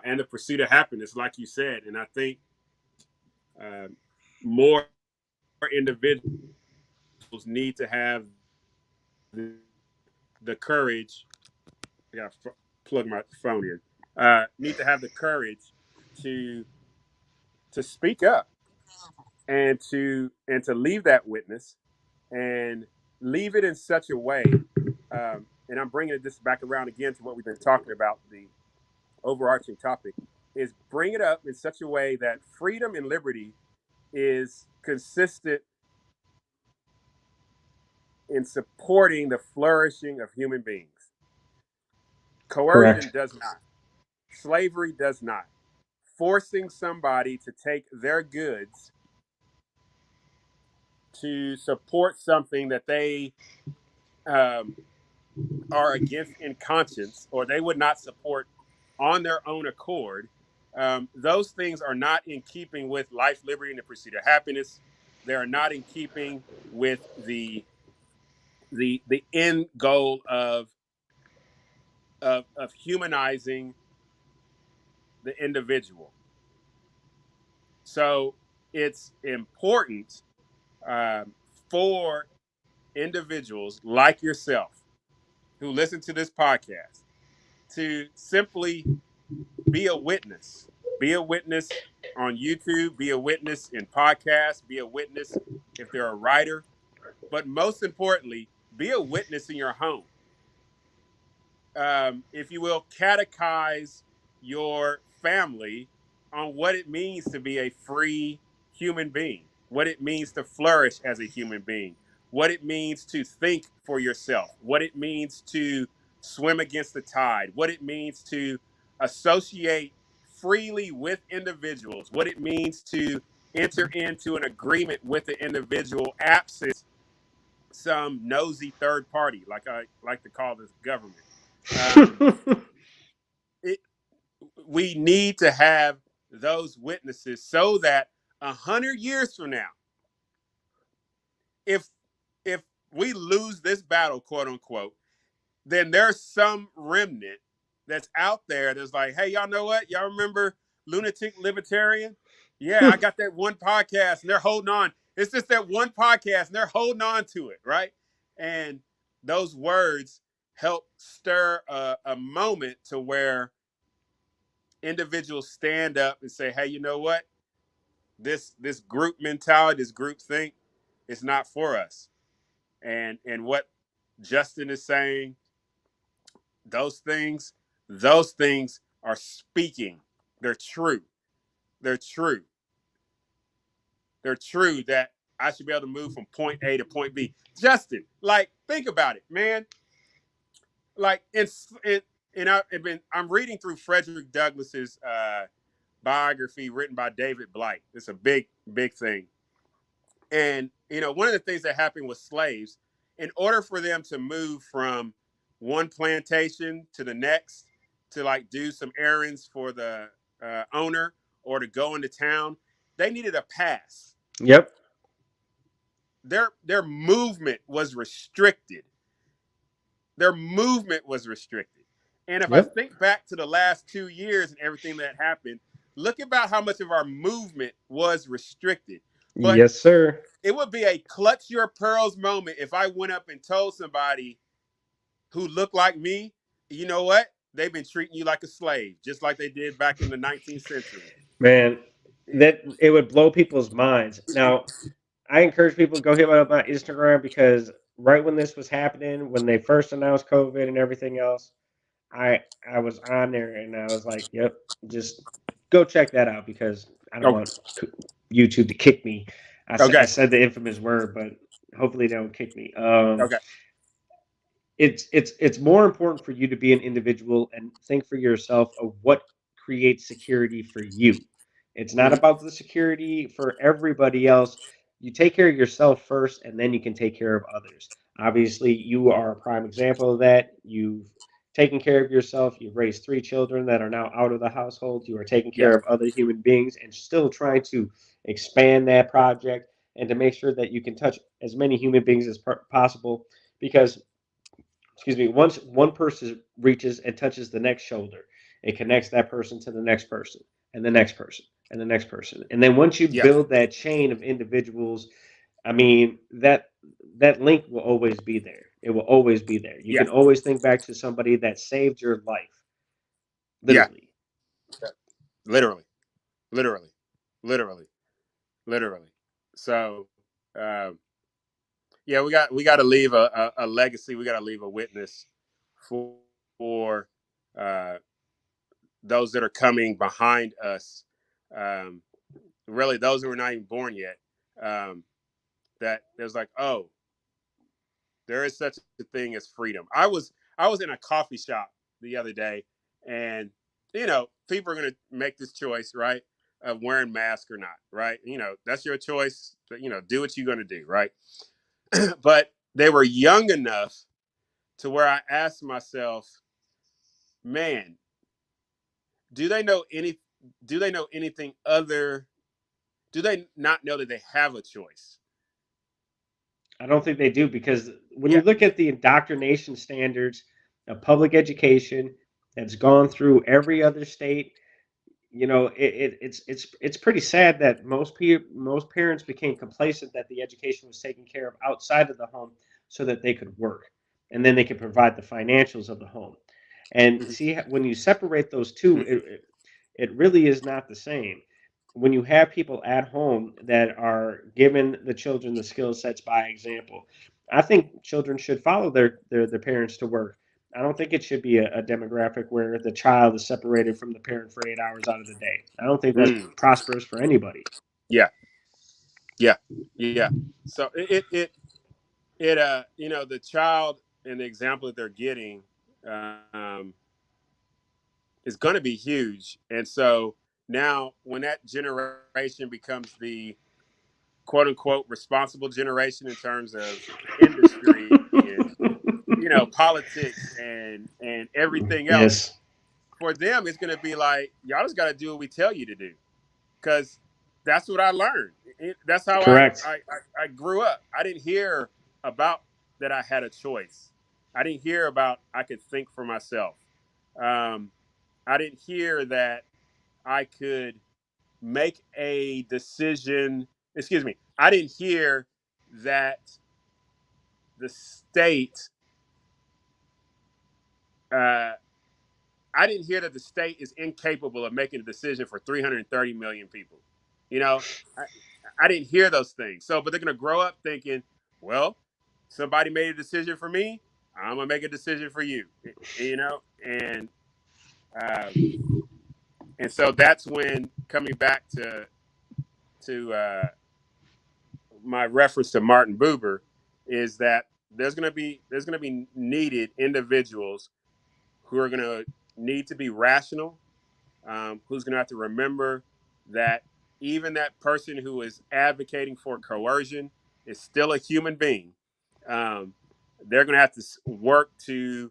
and the pursuit of happiness, like you said. And I think uh, more individuals need to have the courage. I got to plug my phone here. Need to have the courage to speak up and to leave that witness and leave it in such a way. And I'm bringing this back around again to what we've been talking about. The overarching topic is bring it up in such a way that freedom and liberty is consistent in supporting the flourishing of human beings. Coercion Correct. does not. Slavery does not. Forcing somebody to take their goods to support something that they um, are against in conscience, or they would not support on their own accord, those things are not in keeping with life, liberty, and the pursuit of happiness. They are not in keeping with the end goal of humanizing the individual. So it's important um, for individuals like yourself who listen to this podcast to simply be a witness. Be a witness on YouTube, be a witness in podcasts, be a witness if they're a writer, but most importantly, be a witness in your home. If you will, catechize your family on what it means to be a free human being, what it means to flourish as a human being, what it means to think for yourself, what it means to swim against the tide, what it means to associate freely with individuals, what it means to enter into an agreement with the individual absent some nosy third party, like I like to call this government. Um, it, we need to have those witnesses so that 100 years from now, if if we lose this battle, quote unquote, then there's some remnant that's out there that's like, hey, y'all know what? Y'all remember Lunatic Libertarian? Yeah, I got that one podcast and they're holding on. It's just that one podcast and they're holding on to it, right? And those words help stir a moment to where individuals stand up and say, hey, you know what? This group mentality, this group think, it's not for us. And what Justin is saying, those things, those things are speaking. They're true. They're true. They're true that I should be able to move from point A to point B. Justin, like, think about it, man. Like, I'm reading through Frederick Douglass's biography written by David Blight. It's a big, big thing. And, one of the things that happened with slaves, in order for them to move from one plantation to the next, to like do some errands for the owner or to go into town, they needed a pass. Yep. Their movement was restricted. Their movement was restricted. And if I think back to the last 2 years and everything that happened, look about how much of our movement was restricted. But yes, sir. It would be a clutch your pearls moment if I went up and told somebody who looked like me, you know what? They've been treating you like a slave, just like they did back in the 19th century. Man, that it would blow people's minds. Now, I encourage people to go hit up my Instagram because right when this was happening, when they first announced COVID and everything else, I was on there and I was like, "Yep, just go check that out," because I don't want YouTube to kick me. I said the infamous word, but hopefully they don't kick me. Okay. It's more important for you to be an individual and think for yourself of what creates security for you. It's not about the security for everybody else. You take care of yourself first, and then you can take care of others. Obviously, you are a prime example of that. You've taken care of yourself. You've raised 3 children that are now out of the household. You are taking care of other human beings and still trying to expand that project and to make sure that you can touch as many human beings as possible. Because, excuse me, once one person reaches and touches the next shoulder, it connects that person to the next person and the next person and the next person. And then once you build that chain of individuals, I mean, that link will always be there. It will always be there. You can always think back to somebody that saved your life. Literally. Literally. So, we got to leave a legacy. We got to leave a witness for those that are coming behind us. Really, those who are not even born yet. That there's like, oh, there is such a thing as freedom. I was in a coffee shop the other day, and people are going to make this choice, right, of wearing masks or not, right? That's your choice. Do what you're going to do, right? But they were young enough to where I asked myself, man, do they know anything other? Do they not know that they have a choice? I don't think they do, because when you look at the indoctrination standards of public education that's gone through every other state, it's pretty sad that most parents became complacent that the education was taken care of outside of the home so that they could work and then they could provide the financials of the home. And see, when you separate those two, it really is not the same. When you have people at home that are giving the children the skill sets by example, I think children should follow their parents to work. I don't think it should be a demographic where the child is separated from the parent for 8 hours out of the day. I don't think that's prosperous for anybody. Yeah. So the child and the example that they're getting is going to be huge. And so now when that generation becomes the quote unquote responsible generation in terms of industry and politics and everything else, for them, it's going to be like, y'all just got to do what we tell you to do. Because that's what I learned. That's how Correct. I grew up. I didn't hear about that I had a choice. I didn't hear about I could think for myself. Um, I didn't hear that I could make a decision. Excuse me. I didn't hear that the state. Uh, I didn't hear that the state is incapable of making a decision for 330 million people. You know, I, I didn't hear those things. So, but they're going to grow up thinking, well, somebody made a decision for me. I'm going to make a decision for you. You know, um, and so that's when coming back to my reference to Martin Buber is that there's going to be needed individuals who are going to need to be rational, who's going to have to remember that even that person who is advocating for coercion is still a human being. Um, they're going to have to work to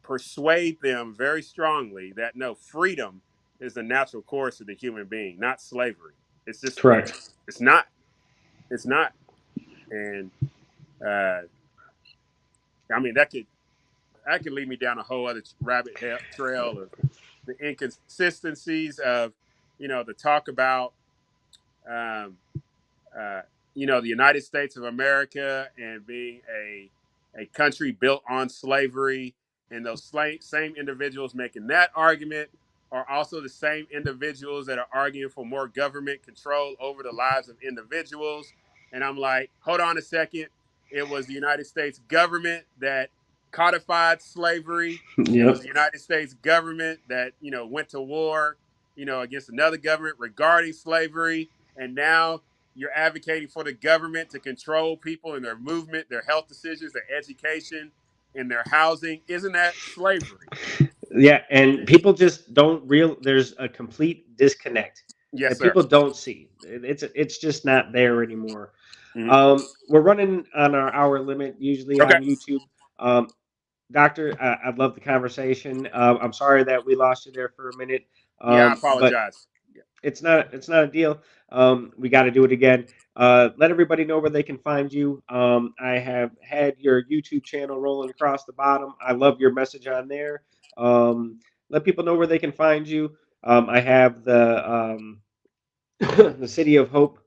persuade them very strongly that no, freedom is the natural course of the human being, not slavery. It's just, Correct. it's not. It's not. And uh, I mean, that could lead me down a whole other rabbit trail of the inconsistencies of, the talk about, um, uh, the United States of America and being a country built on slavery, and those same individuals making that argument are also the same individuals that are arguing for more government control over the lives of individuals. And I'm like, hold on a second. It was the United States government that codified slavery. It was Yep. the United States government that, went to war, against another government regarding slavery. And now you're advocating for the government to control people and their movement, their health decisions, their education, and their housing. Isn't that slavery? Yeah, and people just don't real. There's a complete disconnect Yes, that sir. people don't see. It's just not there anymore. Mhm. We're running on our hour limit usually Okay. on YouTube. Um, Doctor, I love the conversation. I'm sorry that we lost you there for a minute, Yeah, I but apologize. Yeah. it's not a deal. We got to do it again. Let everybody know where they can find you. I have had your YouTube channel rolling across the bottom. I love your message on there. Um, let people know where they can find you. I have the the City of Hope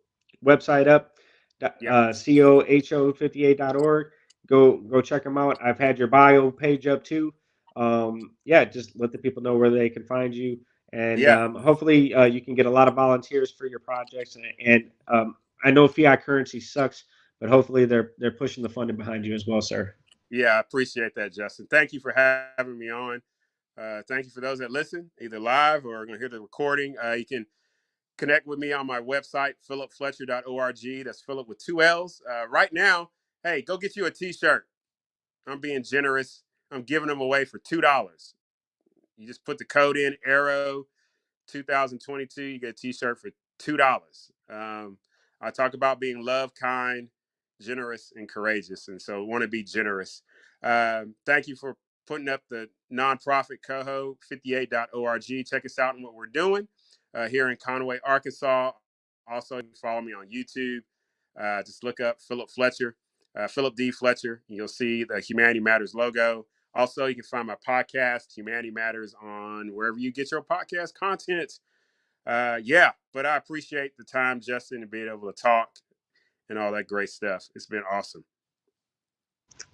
website up, Yep. coho58.org. Go check them out. I've had your bio page up too. Yeah, just let the people know where they can find you, and Yeah. hopefully you can get a lot of volunteers for your projects. And I know fiat currency sucks, but hopefully they're pushing the funding behind you as well, sir. Yeah, I appreciate that, Justin. Thank you for having me on. Thank you for those that listen, either live or are going to hear the recording. You can connect with me on my website, phillipfletcher.org. That's Philip with two L's. Right now, hey, go get you a t-shirt. I'm being generous. I'm giving them away for $2. You just put the code in Arrow 2022. You get a T-shirt for $2. I talk about being love, kind, generous, and courageous, and so want to be generous. Thank you for putting up the nonprofit coho58.org. Check us out on what we're doing here in Conway, Arkansas. Also, you can follow me on YouTube. Just look up Phillip Fletcher, Phillip D. Fletcher. You'll see the Humanity Matters logo. Also, you can find my podcast, Humanity Matters, on wherever you get your podcast content. Yeah, but I appreciate the time, Justin, and being able to talk and all that great stuff. It's been awesome.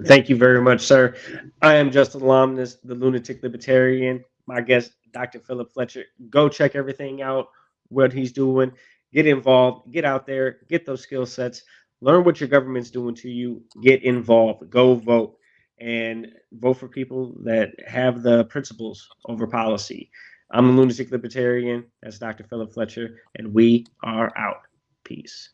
Thank you very much, sir. I am Justin Lomness, the Lunatic Libertarian. My guest, Dr. Phillip Fletcher. Go check everything out, what he's doing. Get involved. Get out there. Get those skill sets. Learn what your government's doing to you. Get involved. Go vote. And vote for people that have the principles over policy. I'm the Lunatic Libertarian. That's Dr. Phillip Fletcher. And we are out. Peace.